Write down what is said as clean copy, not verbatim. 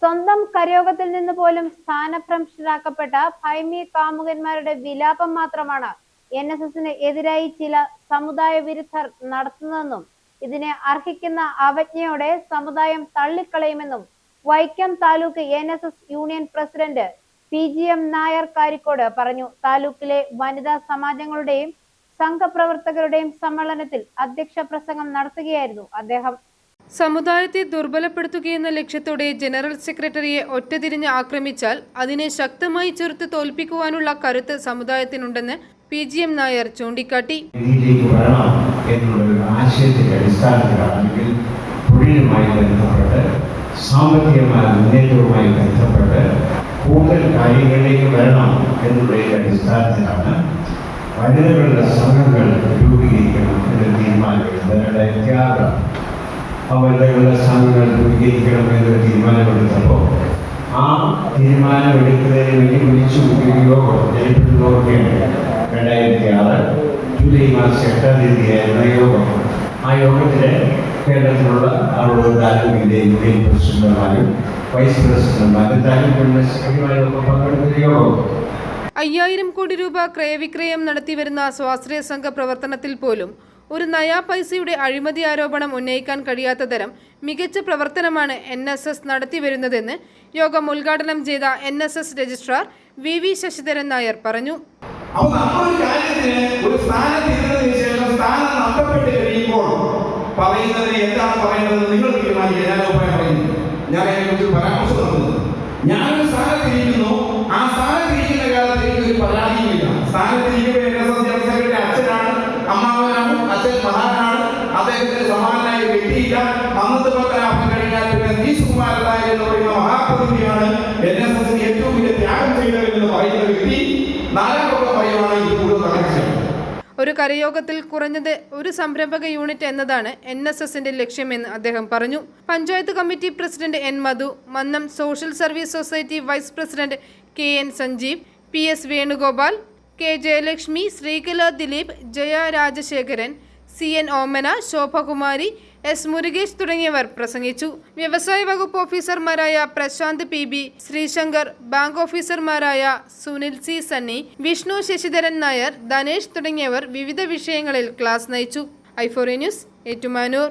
സ്വന്തം കരയോഗത്തിൽ നിന്ന് പോലും സ്ഥാനഭ്രംശരാക്കപ്പെട്ട ഭൈമി കാമുകന്മാരുടെ വിലാപം മാത്രമാണ് NSSന് എതിരായി ചില സമുദായ വിരുദ്ധർ നടത്തുന്നതെന്നും ഇതിനെ അർഹിക്കുന്ന അവജ്ഞയോടെ സമുദായം തള്ളിക്കളയുമെന്നും Vaikom taluk NSS union president PGM Nair Karikode പറഞ്ഞു. താലൂക്കിലെ വനിതാ സമാജങ്ങളുടെയും സംഘപ്രവർത്തകരുടെയും സമ്മേളനത്തിൽ അധ്യക്ഷ പ്രസംഗം നടത്തുകയായിരുന്നു അദ്ദേഹം. സമുദായത്തെ ദുർബലപ്പെടുത്തുകയെന്ന ലക്ഷ്യത്തോടെ ജനറൽ സെക്രട്ടറിയെ ഒറ്റതിരിഞ്ഞ് ആക്രമിച്ചാൽ അതിനെ ശക്തമായി ചെറുത്ത് തോൽപ്പിക്കുവാനുള്ള കരുത്ത് സമുദായത്തിനുണ്ടെന്ന് PGM നായർ ചൂണ്ടിക്കാട്ടി. സാമ്പത്തികമായ മുന്നേറ്റവുമായി ബന്ധപ്പെട്ട് കൂടുതൽ കാര്യങ്ങളിലേക്ക് വരണം എന്നുള്ളതിന്റെ അടിസ്ഥാനത്തിലാണ് വനിതകളുടെ സംഘങ്ങൾ രൂപീകരിക്കണം എന്ന തീരുമാനമെടുത്തത്. ത്യാഗം വനിതകളുടെ സംഘങ്ങൾ രൂപീകരിക്കണം എന്നൊരു തീരുമാനമെടുത്തപ്പോൾ ആ തീരുമാനമെടുക്കുന്നതിന് വേണ്ടി വിളിച്ചു യോഗം ജനപ്രതിനിധികളൊക്കെയാണ് 2006 ജൂലൈ മാസം 8-ാം തീയതിയായിരുന്ന യോഗം. ആ യോഗത്തിലെ കേരളത്തിലുള്ള 60 താലൂക്കിന്റെ യൂണിയൻ പ്രസിഡന്റുമാരും വൈസ് പ്രസിഡന്റുമാരും താലൂക്ക് സെക്രട്ടറിമാരും ഒക്കെ പങ്കെടുത്ത യോഗം. 5000 കോടി രൂപ ക്രയവിക്രയം നടത്തിവരുന്ന സ്വാശ്രയ സംഘ പ്രവർത്തനത്തിൽ പോലും ഒരു നയാ പൈസയുടെ അഴിമതി ആരോപണം ഉന്നയിക്കാൻ കഴിയാത്ത തരം മികച്ച പ്രവർത്തനമാണ് NSS നടത്തിവരുന്നതെന്ന് യോഗം ഉദ്ഘാടനം ചെയ്ത NSS registrar VV Sasidharan Nair പറഞ്ഞു. ഞാനൊരു സ്ഥാനത്തിരിക്കുന്നു, ആ സ്ഥാനത്തിരിക്കുന്ന കാലത്ത് എനിക്കൊരു പരാതിയുമില്ല. സ്ഥാനത്തിരിക്കുമ്പോൾ NSS ജനറൽ സെക്രട്ടറി അച്ഛനാണ്, അമ്മാവനാണ്, അച്ഛൻ മഹാനാണ്, അദ്ദേഹത്തിന് സമാനനായ വ്യക്തിയില്ല. അന്നത്തെ പത്രാഭം കഴിഞ്ഞാൽ പിന്നെ നീസുകുമാരൻ നായർ എന്ന് പറയുന്ന മഹാപ്രതിനിധിയാണ് NSSന് ഏറ്റവും വലിയ ത്യാഗം ചെയ്തവരെന്ന് പറയുന്ന വ്യക്തി. 4ാം പക്കം പറയുവാണ് ഇത് കൂടുതൽ കണക്ഷൻ. ഒരു കരയോഗത്തിൽ കുറഞ്ഞത് ഒരു സംരംഭക യൂണിറ്റ് എന്നതാണ് NSSന്റെ ലക്ഷ്യമെന്ന് അദ്ദേഹം പറഞ്ഞു. Panchayat committee president N Madhu, Mannam social service society vice president KN Sanjeev, PS Venugopal, K Jayalakshmi, Sreekala Dileep, Jaya Rajasekharan, CN Omana, Shobhakumari, S Murukesh തുടങ്ങിയവർ പ്രസംഗിച്ചു. വ്യവസായ വകുപ്പ് ഓഫീസർമാരായ പ്രശാന്ത് PB, ശ്രീശങ്കർ, ബാങ്ക് ഓഫീസർമാരായ സുനിൽ C സണ്ണി, വിഷ്ണു ശശിധരൻ നായർ, ധനേഷ് തുടങ്ങിയവർ വിവിധ വിഷയങ്ങളിൽ ക്ലാസ് നയിച്ചു. i4A news, Ettumanoor.